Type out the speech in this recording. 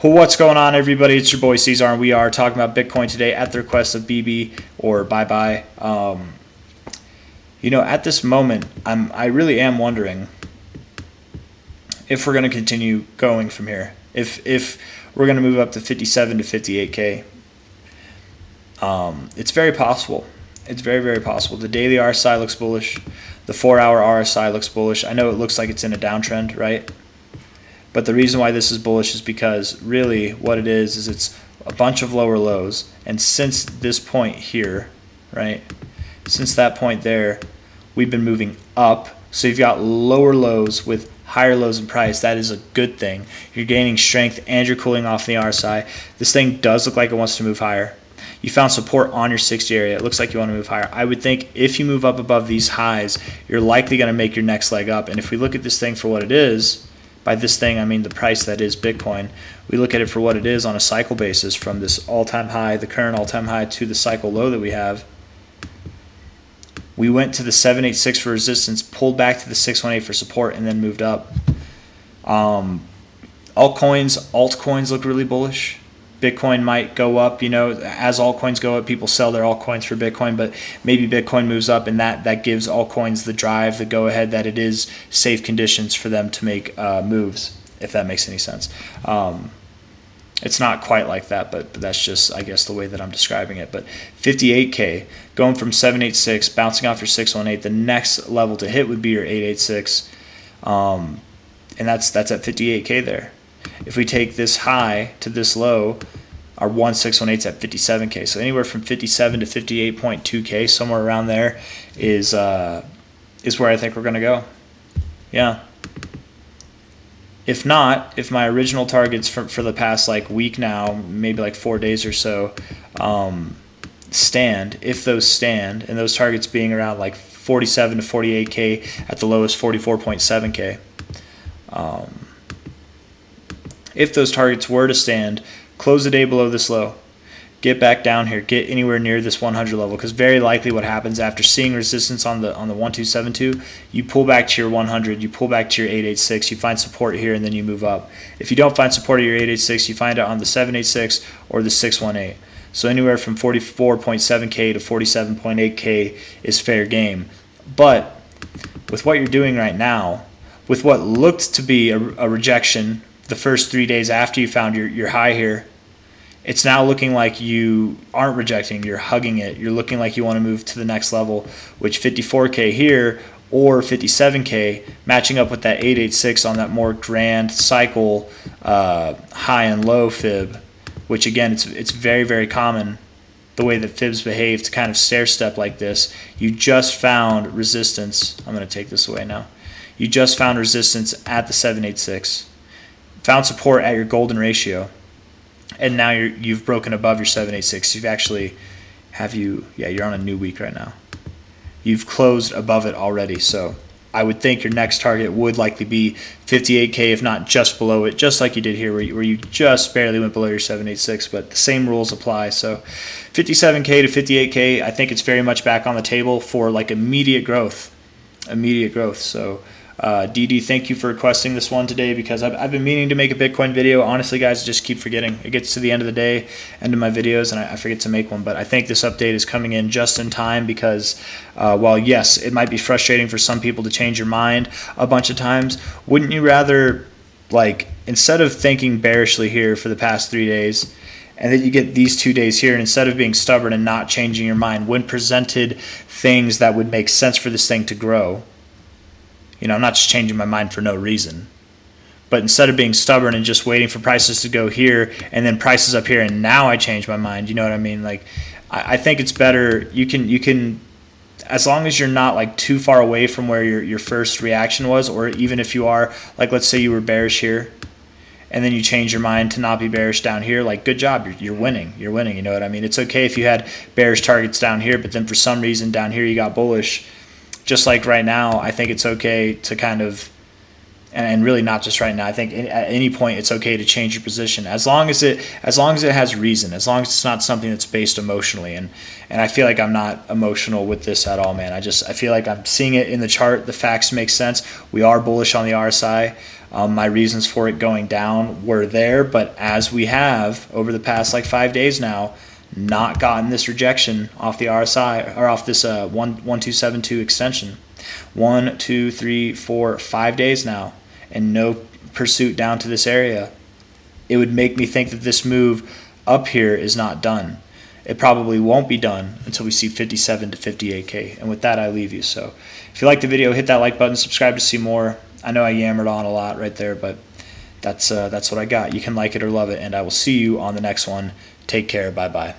Well, what's going on, everybody? It's your boy C-Zar, and we are talking about Bitcoin today at the request of BB or Bye Bye. At this moment, I really am wondering if we're going to continue going from here. If we're going to move up to 57 to 58K, it's very possible. It's very, very possible. The daily RSI looks bullish. The 4-hour RSI looks bullish. I know it looks like it's in a downtrend, right? But the reason why this is bullish is because really what it is it's a bunch of lower lows. And since this point here, right, since that point there, we've been moving up. So you've got lower lows with higher lows in price. That is a good thing. You're gaining strength and you're cooling off the RSI. This thing does look like it wants to move higher. You found support on your 60 area. It looks like you want to move higher. I would think if you move up above these highs, you're likely going to make your next leg up. And if we look at this thing for what it is, by this thing I mean the price that is Bitcoin, we look at it for what it is on a cycle basis from this all-time high, the current all-time high, to the cycle low that we have. We went to the 786 for resistance, pulled back to the 618 for support, and then moved up. Altcoins look really bullish. Bitcoin might go up, as altcoins go up, people sell their altcoins for Bitcoin, but maybe Bitcoin moves up and that gives altcoins the drive, the go ahead that it is safe conditions for them to make moves, if that makes any sense. It's not quite like that, but that's just, I guess, the way that I'm describing it. But 58K, going from 786, bouncing off your 618, the next level to hit would be your 886, and that's at 58K there. If we take this high to this low, our 1618 is at 57K. So anywhere from 57 to 58.2K, somewhere around there is where I think we're going to go. Yeah. If not, if my original targets for the past week now, maybe 4 days or so, stand, if those stand, and those targets being around 47 to 48K, at the lowest 44.7K. If those targets were to stand, close the day below this low, get back down here, get anywhere near this 100 level, because very likely what happens after seeing resistance on the 1272, you pull back to your 100, you pull back to your 886, you find support here, and then you move up. If you don't find support at your 886, you find it on the 786 or the 618. So anywhere from 44.7K to 47.8K is fair game. But with what you're doing right now, with what looked to be a rejection the first 3 days after you found your high here, it's now looking like you aren't rejecting, you're hugging it. You're looking like you want to move to the next level, which 54K here or 57K, matching up with that 886 on that more grand cycle high and low fib, which again, it's very, very common the way that fibs behave to kind of stair step like this. You just found resistance. I'm going to take this away now. You just found resistance at the 786. Found support at your golden ratio, and now you've broken above your 786. You're on a new week right now. You've closed above it already, so I would think your next target would likely be 58K, if not just below it, just like you did here, where you just barely went below your 786, but the same rules apply. So 57K to 58K, I think it's very much back on the table for immediate growth. So DD, thank you for requesting this one today, because I've been meaning to make a Bitcoin video. Honestly, guys, I just keep forgetting. It gets to the end of the day, end of my videos, and I forget to make one. But I think this update is coming in just in time because, while yes, it might be frustrating for some people to change your mind a bunch of times, wouldn't you rather, instead of thinking bearishly here for the past 3 days, and then you get these 2 days here, and instead of being stubborn and not changing your mind when presented things that would make sense for this thing to grow, I'm not just changing my mind for no reason. But instead of being stubborn and just waiting for prices to go here and then prices up here and now I change my mind, you know what I mean? I think it's better, you can, as long as you're not too far away from where your first reaction was, or even if you are, let's say you were bearish here and then you change your mind to not be bearish down here, good job, you're winning, you know what I mean? It's okay if you had bearish targets down here, but then for some reason down here you got bullish. Just like right now, I think it's okay to kind of, and really not just right now, I think at any point it's okay to change your position as long as it has reason, as long as it's not something that's based emotionally. And I feel like I'm not emotional with this at all, man. I feel like I'm seeing it in the chart. The facts make sense. We are bullish on the RSI. My reasons for it going down were there, but as we have over the past like 5 days now, not gotten this rejection off the RSI or off this 1272 extension. 1, 2, 3, 4, 5 days now, and no pursuit down to this area. It would make me think that this move up here is not done. It probably won't be done until we see 57 to 58K. And with that, I leave you. So if you like the video, hit that like button, subscribe to see more. I know I yammered on a lot right there, but that's what I got. You can like it or love it, and I will see you on the next one. Take care. Bye-bye.